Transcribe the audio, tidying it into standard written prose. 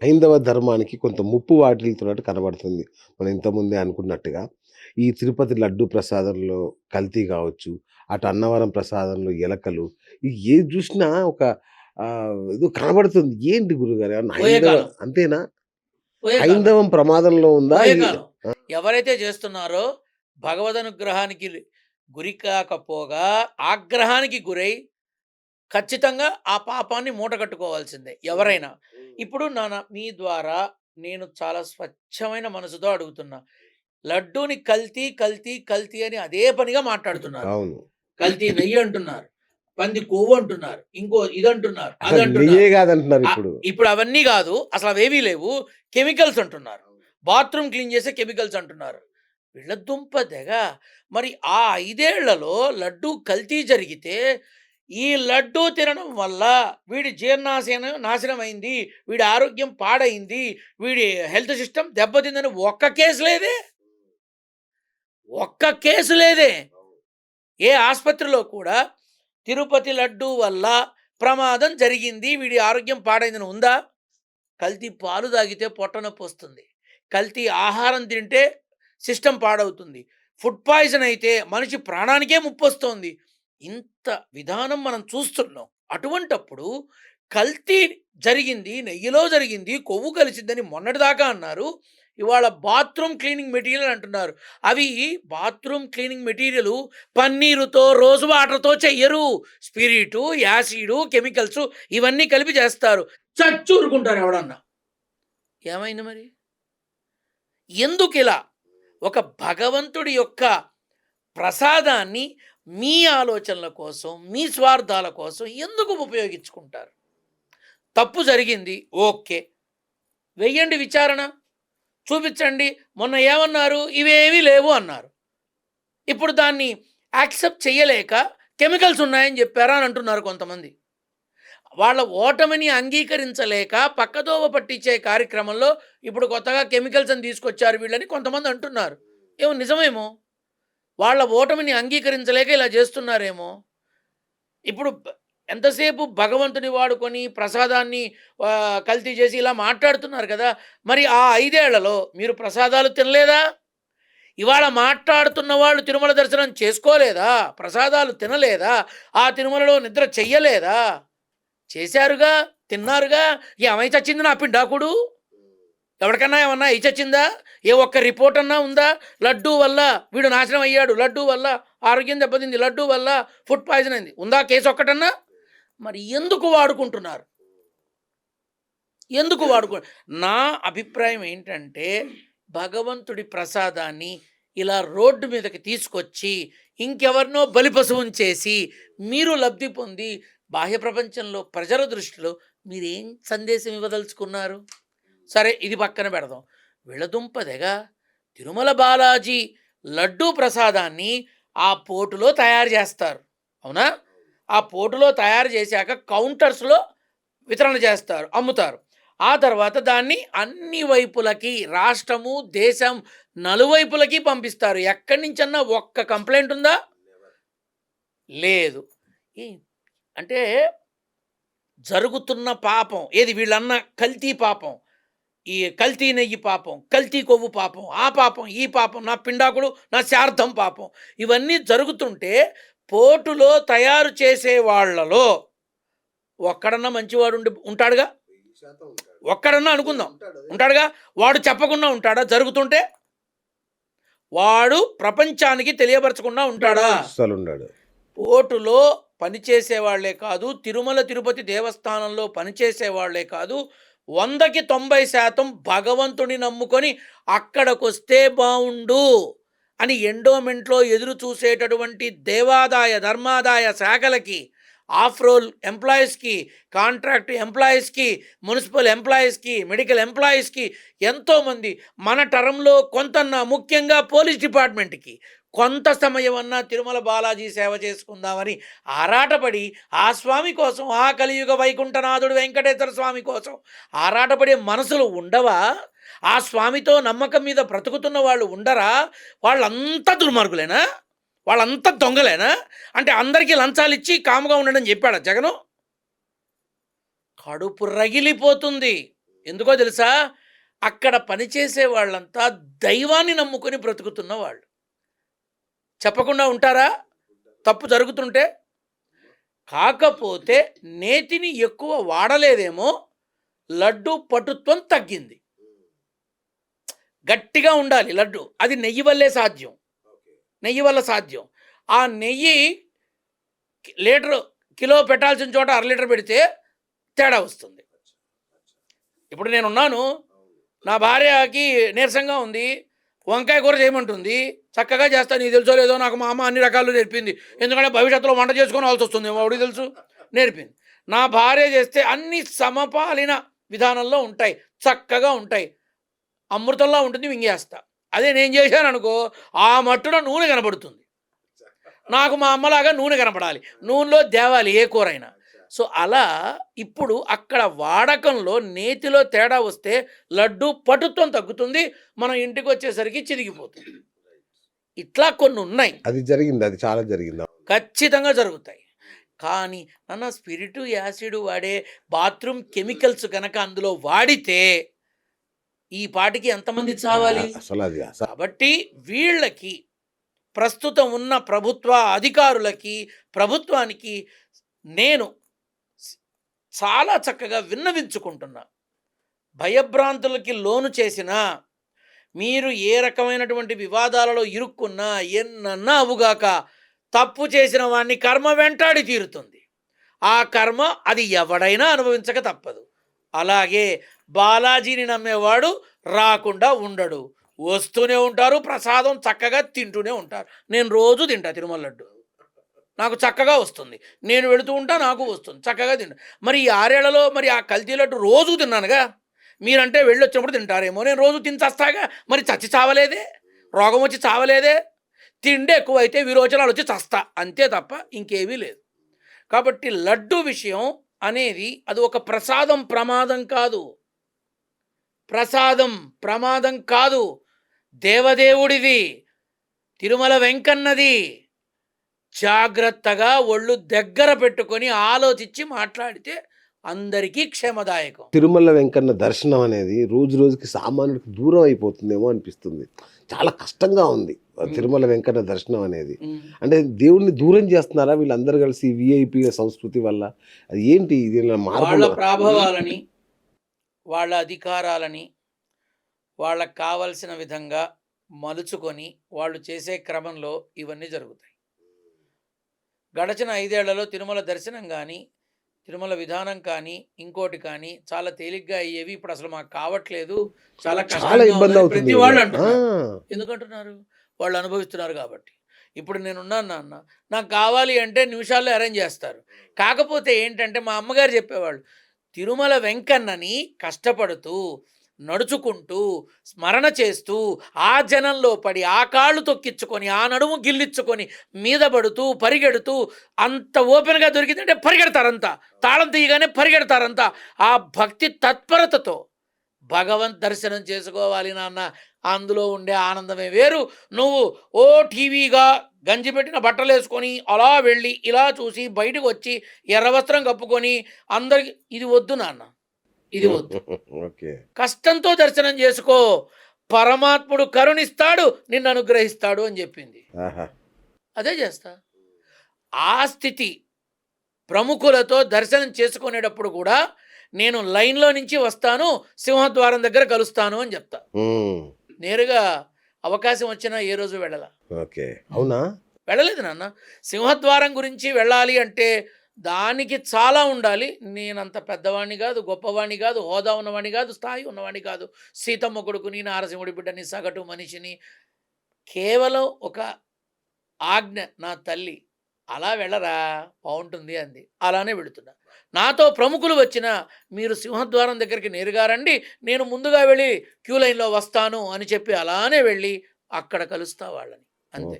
హైందవ ధర్మానికి కొంత ముప్పు వాటిల్తున్నట్టు కనబడుతుంది. మనం ఇంతకుముందే అనుకున్నట్టుగా. ఈ తిరుపతి లడ్డూ ప్రసాదంలో కల్తీ గావచ్చు, అటు అన్నవరం ప్రసాదంలో ఎలకలు, ఏది జూసినా ఒక ఏదో కనబడుతుంది. ఏంటి గురుగారు ఏమన్నా పోయే కాలం. అంతేనా? పోయే కాలం. హైందవం ప్రమాదంలో ఉందా? పోయే కాలం. ఎవరైతే చేస్తున్నారో భగవదనుగ్రహానికి గురి కాకపోగా ఆగ్రహానికి గురై ఖచ్చితంగా ఆ పాపాన్ని మూటగట్టుకోవాల్సిందే ఎవరైనా. ఇప్పుడు మీ ద్వారా నేను చాలా స్వచ్ఛమైన మనసుతో అడుగుతున్నా. లడ్డూని కల్తీ, కల్తీ, కల్తీ అని అదే పనిగా మాట్లాడుతున్నారు. అవును. కల్తీ నెయ్యి అంటున్నారు. పంది కొవ్వు అంటున్నారు. ఇంకో ఇదంటున్నారు, అసలు నెయ్యే అదంటున్నారు. గాదంటున్నారు ఇప్పుడు. ఇప్పుడు అవన్నీ గాదు. అసలవేవీ లేవు. కెమికల్స్ అంటున్నారు. బాత్రూమ్ క్లీన్ చేసే కెమికల్స్ అంటున్నారు. వీళ్ళ దుంప దెగ. మరి ఆ 5 ఏళ్లలో లడ్డూ కల్తీ జరిగితే, ఈ లడ్డూ తినడం వల్ల వీడి జీర్ణాశయం నాశనమైంది. వీడి ఆరోగ్యం పాడైంది. వీడి హెల్త్ సిస్టమ్ దెబ్బతిందని ఒక్క కేసు లేదే. ఒక్క కేసు లేదే. ఏ ఆస్పత్రిలో కూడా తిరుపతి లడ్డూ వల్ల ప్రమాదం జరిగింది. వీడి ఆరోగ్యం పాడైందని ఉందా? కల్తీ పాలు తాగితే పొట్ట నొప్పొస్తుంది. కల్తీ ఆహారం తింటే సిస్టమ్ పాడవుతుంది. ఫుడ్ పాయిజన్ అయితే మనిషి ప్రాణానికే ముప్పొస్తోంది. ఇంత విధానం మనం చూస్తున్నాం. అటువంటప్పుడు కల్తీ జరిగింది, నెయ్యిలో జరిగింది, కొవ్వు కలిసిద్దని మొన్నటిదాకా అన్నారు. ఇవాళ బాత్రూమ్ క్లీనింగ్ మెటీరియల్ అంటున్నారు. అవి బాత్రూమ్ క్లీనింగ్ మెటీరియలు పన్నీరుతో, రోజ్ వాటర్‌తో చెయ్యరు. స్పిరిటు, యాసిడు, కెమికల్సు ఇవన్నీ కలిపి చేస్తారు. చచ్చూరుకుంటారు ఎవడన్నా. ఏమైంది మరి? ఎందుకిలా? ఒక భగవంతుడి యొక్క ప్రసాదాన్ని మీ ఆలోచనల కోసం, మీ స్వార్థాల కోసం ఎందుకు ఉపయోగించుకుంటారు? తప్పు జరిగింది. ఓకే. వెయ్యండి విచారణ. చూపిచ్చండి. మొన్న ఏమన్నారు? ఇవేమీ లేవు అన్నారు. ఇప్పుడు దాన్ని యాక్సెప్ట్ చెయ్యలేక కెమికల్స్ ఉన్నాయని చెప్పారా అని అంటున్నారు కొంతమంది. వాళ్ళ ఓటమిని అంగీకరించలేక పక్కదోవ పట్టించే కార్యక్రమంలో ఇప్పుడు కొత్తగా కెమికల్స్ అని తీసుకొచ్చారు వీళ్ళని కొంతమంది అంటున్నారు. ఏమో నిజమేమో. వాళ్ళ ఓటమిని అంగీకరించలేక ఇలా చేస్తున్నారేమో. ఇప్పుడు ఎంతసేపు భగవంతుని వాడుకొని ప్రసాదాన్ని కల్తీ చేసి ఇలా మాట్లాడుతున్నారు కదా! మరి ఆ 5 ఏళ్లలో మీరు ప్రసాదాలు తినలేదా? ఇవాళ మాట్లాడుతున్న వాళ్ళు తిరుమల దర్శనం చేసుకోలేదా? ప్రసాదాలు తినలేదా? ఆ తిరుమలలో నిద్ర చెయ్యలేదా? చేశారుగా, తిన్నారుగా. ఏమై చచ్చింది నా పిండాకుడు? ఎవడికన్నా ఏమన్నా అయి చచ్చిందా? ఏ ఒక్క రిపోర్ట్ అన్నా ఉందా? లడ్డూ వల్ల వీడు నాశనం అయ్యాడు. లడ్డూ వల్ల ఆరోగ్యం దెబ్బతింది. లడ్డూ వల్ల ఫుడ్ పాయిజన్ అయింది. ఉందా కేసు ఒక్కటన్నా? మరి ఎందుకు వాడుకుంటున్నారు? ఎందుకు నా అభిప్రాయం ఏంటంటే, భగవంతుడి ప్రసాదాన్ని ఇలా రోడ్డు మీదకి తీసుకొచ్చి, ఇంకెవరినో బలిపశువుని చేసి, మీరు లబ్ధి పొంది, బాహ్య ప్రపంచంలో ప్రజల దృష్టిలో మీరేం సందేశం ఇవ్వదలుచుకున్నారు? సరే ఇది పక్కన పెడదాం. విళదుంపదెగ తిరుమల బాలాజీ లడ్డూ ప్రసాదాన్ని ఆ పోటులో తయారు చేస్తారు. అవునా? ఆ పోటులో తయారు చేశాక కౌంటర్స్‌లో వితరణ చేస్తారు. అమ్ముతారు. ఆ తర్వాత దాన్ని అన్ని వైపులకి రాష్ట్రము, దేశం నలువైపులకి పంపిస్తారు. ఎక్కడి నుంచన్నా ఒక్క కంప్లెయింట్ ఉందా? లేదు. ఈ అంటే జరుగుతున్న పాపం ఏది వీళ్ళన్న కల్తీ పాపం. ఈ కల్తీ నెయ్యి పాపం, కల్తీ కొవ్వు పాపం, ఆ పాపం, ఈ పాపం, నా పిండాకుడు, నా శార్థం పాపం. ఇవన్నీ జరుగుతుంటే పోటులో తయారు చేసే వాళ్ళలో ఒక్కడన్నా మంచివాడు ఉంటాడుగా? ఒక్కడన్నా అనుకుందాం. ఉంటాడుగా? వాడు చెప్పకుండా ఉంటాడా జరుగుతుంటే? వాడు ప్రపంచానికి తెలియపరచకుండా ఉంటాడా? అస్సలుండడు. పోటులో పనిచేసేవాళ్లే కాదు, తిరుమల తిరుపతి దేవస్థానంలో పనిచేసేవాళ్లే కాదు, 100కి 90% భగవంతుని నమ్ముకొని అక్కడికొస్తే బావుండు అని ఎండోమెంట్‌లో ఎదురు చూసేటటువంటి దేవాదాయ, ధర్మాదాయ శాఖలకి, ఆఫ్ రోల్ ఎంప్లాయీస్‌కి, కాంట్రాక్ట్ ఎంప్లాయీస్‌కి, మున్సిపల్ ఎంప్లాయీస్‌కి, మెడికల్ ఎంప్లాయీస్‌కి ఎంతోమంది మన టర్మ్‌లో కొంతన్నా ముఖ్యంగా పోలీస్ డిపార్ట్మెంట్‌కి కొంత సమయమన్నా తిరుమల బాలాజీ సేవ చేసుకుందామని ఆరాటపడి ఆ స్వామి కోసం, ఆ కలియుగ వైకుంఠనాథుడు వెంకటేశ్వర స్వామి కోసం ఆరాటపడే మనసులు ఉండవా? ఆ స్వామితో నమ్మకం మీద బ్రతుకుతున్న వాళ్ళు ఉండరా? వాళ్ళంతా దుర్మార్గులేనా? వాళ్ళంతా దొంగలేనా? అంటే అందరికీ లంచాలిచ్చి కాముగా ఉండడం చెప్పాడా జగను? కడుపు రగిలిపోతుంది. ఎందుకో తెలుసా? అక్కడ పనిచేసే వాళ్ళంతా దైవాన్ని నమ్ముకొని బ్రతుకుతున్న వాళ్ళు. చెప్పకుండా ఉంటారా? తప్పు జరుగుతుంటే? కాకపోతే నేతిని ఎక్కువ వాడలేదేమో, లడ్డు పటుత్వం తగ్గింది. గట్టిగా ఉండాలి లడ్డు. అది నెయ్యి వల్లే సాధ్యం. నెయ్యి వల్ల సాధ్యం. ఆ నెయ్యి లీటరు కిలో పెట్టాల్సిన చోట అర లీటర్ పెడితే తేడా వస్తుంది. ఇప్పుడు నేనున్నాను, నా భార్యకి నీరసంగా ఉంది, వంకాయ కూర చేయమంటుంది, చక్కగా చేస్తా. నీకు తెలుసో లేదో, నాకు మా అమ్మ అన్ని రకాలు నేర్పింది. ఎందుకంటే భవిష్యత్తులో వంట చేసుకోవాల్సి వస్తుంది, ఎవడికి తెలుసు, నేర్పింది. నా భార్య చేస్తే అన్ని సమపాలిన విధానంలో ఉంటాయి, చక్కగా ఉంటాయి, అమృతంలా ఉంటుంది, మింగేస్తా. అదే నేను చేశాను అనుకో, ఆ మట్టున నూనె కనబడుతుంది. నాకు మా అమ్మలాగా నూనె కనపడాలి, నూనెలో దేవాలి ఏ కూరైనా. సో అలా ఇప్పుడు అక్కడ వాడకంలో నేతిలో తేడా వస్తే లడ్డు పటుత్వం తగ్గుతుంది, మనం ఇంటికి వచ్చేసరికి చిరిగిపోతుంది. ఇట్లా కొన్ని ఉన్నాయి, అది జరిగింది. అది చాలా జరిగింది. ఖచ్చితంగా జరుగుతాయి. కానీ నాన్న స్పిరిటు యాసిడ్ వాడే బాత్రూమ్ కెమికల్స్ కనుక అందులో వాడితే ఈ పాటికి ఎంతమంది చావాలి? అసలు అది కాబట్టి వీళ్ళకి, ప్రస్తుతం ఉన్న ప్రభుత్వ అధికారులకి, ప్రభుత్వానికి నేను చాలా చక్కగా విన్నవించుకుంటున్నా. భయభ్రాంతులకి లోను చేసినా, మీరు ఏ రకమైనటువంటి వివాదాలలో ఇరుక్కున్నా, ఎన్నన్నా అవుగాక, తప్పు చేసిన వాడిని కర్మ వెంటాడి తీరుతుంది. ఆ కర్మ అది ఎవడైనా అనుభవించక తప్పదు. అలాగే బాలాజీని నమ్మేవాడు రాకుండా ఉండడు, వస్తూనే ఉంటారు, ప్రసాదం చక్కగా తింటూనే ఉంటారు. నేను రోజు తింటా తిరుమల లడ్డు, నాకు చక్కగా వస్తుంది. నేను వెళుతూ ఉంటా, నాకు వస్తుంది, చక్కగా తింటా. మరి ఈ 6 ఏళ్లలో మరి ఆ కల్తీ లడ్డు రోజు తిన్నానుగా. మీరంటే వెళ్ళొచ్చినప్పుడు తింటారేమో, నేను రోజు తిని చస్తాగా. మరి చచ్చి చావలేదే, రోగం వచ్చి చావలేదే. తిండి ఎక్కువైతే విరోచనాలు వచ్చి చస్తా, అంతే తప్ప ఇంకేమీ లేదు. కాబట్టి లడ్డు విషయం అనేది అది ఒక ప్రసాదం, ప్రమాదం కాదు. ప్రసాదం ప్రమాదం కాదు, దేవదేవుడిది, తిరుమల వెంకన్నది. జాగ్రత్తగా ఒళ్ళు దగ్గర పెట్టుకొని ఆలోచించి మాట్లాడితే అందరికీ క్షేమదాయకం. తిరుమల వెంకన్న దర్శనం అనేది రోజు రోజుకి సామాన్యుడికి దూరం అయిపోతుందేమో అనిపిస్తుంది. చాలా కష్టంగా ఉంది తిరుమల వెంకన్న దర్శనం అనేది. అంటే దేవుణ్ణి దూరం చేస్తున్నారా వీళ్ళందరూ కలిసి విఐపి సంస్కృతి వల్ల? అది ఏంటి? ఇది వాళ్ళ మార్పు ప్రాభవాలని, వాళ్ళ అధికారాలని వాళ్ళకు కావలసిన విధంగా మలుచుకొని వాళ్ళు చేసే క్రమంలో ఇవన్నీ జరుగుతాయి. గడచిన 5 ఏళ్లలో తిరుమల దర్శనం కానీ, తిరుమల విధానం కానీ, ఇంకోటి కానీ చాలా తేలిగ్గా అయ్యేవి. ఇప్పుడు అసలు మాకు కావట్లేదు, చాలా చాలా కష్టంగా ఇబ్బంది ఉందని అవుతుంది. ప్రతి వాళ్ళు ఆ, అంటున్నారు. ఎందుకంటున్నారు? వాళ్ళు అనుభవిస్తున్నారు కాబట్టి. ఇప్పుడు నేనున్నాను నాన్న, నాకు కావాలి అంటే నిమిషాల్లో అరేంజ్ చేస్తారు. కాకపోతే ఏంటంటే మా అమ్మగారు చెప్పేవాళ్ళు, తిరుమల వెంకన్నని కష్టపడుతూ, నడుచుకుంటూ, స్మరణ చేస్తూ, ఆ జనంలో పడి, ఆ కాళ్ళు తొక్కించుకొని, ఆ నడుము గిల్లించుకొని, మీద పడుతూ, పరిగెడుతూ, అంత ఓపెన్గా దొరికిందంటే పరిగెడతారంతా, తాళం తీయగానే పరిగెడతారంతా. ఆ భక్తి తత్పరతతో భగవంత్ దర్శనం చేసుకోవాలి నాన్న. అందులో ఉండే ఆనందమే వేరు. నువ్వు ఓ టీవీగా గంజి పెట్టిన బట్టలు వేసుకొని అలా వెళ్ళి ఇలా చూసి బయటకు వచ్చి ఎర్ర వస్త్రం కప్పుకొని అందరికి, ఇది వద్దు నాన్న, ఇది వద్దు. ఓకే. కష్టంతో దర్శనం చేసుకో, పరమాత్ముడు కరుణిస్తాడు, నిన్ను అనుగ్రహిస్తాడు అని చెప్పింది. ఆహా. అదే చేస్తా. ఆ స్థితి ప్రముఖులతో దర్శనం చేసుకునేటప్పుడు కూడా నేను లైన్లో నుంచి వస్తాను, సింహద్వారం దగ్గర కలుస్తాను అని చెప్తా. ఉమ్. నేరుగా అవకాశం వచ్చినా ఏ రోజు వెళ్ళాల. ఓకే. అవునా? వెళ్ళలేదు నాన్న. సింహద్వారం గురించి వెళ్ళాలి అంటే దానికి చాలా ఉండాలి. నేనంత పెద్దవాడిని కాదు, గొప్పవాడిని కాదు, హోదా ఉన్నవాడిని కాదు, స్థాయి ఉన్నవాడిని కాదు. సీతమ్మ కొడుకుని, నారసింహుడి బిడ్డని, సగటు మనిషిని. కేవలం ఒక ఆజ్ఞ, నా తల్లి అలా వెళ్ళరా బాగుంటుంది అంది, అలానే వెళుతున్నా. నాతో ప్రముఖులు వచ్చినా మీరు సింహద్వారం దగ్గరికి నేరుగా రండి, నేను ముందుగా వెళ్ళి క్యూ లైన్లో వస్తాను అని చెప్పి అలానే వెళ్ళి అక్కడ కలుస్తా వాళ్ళని, అంతే.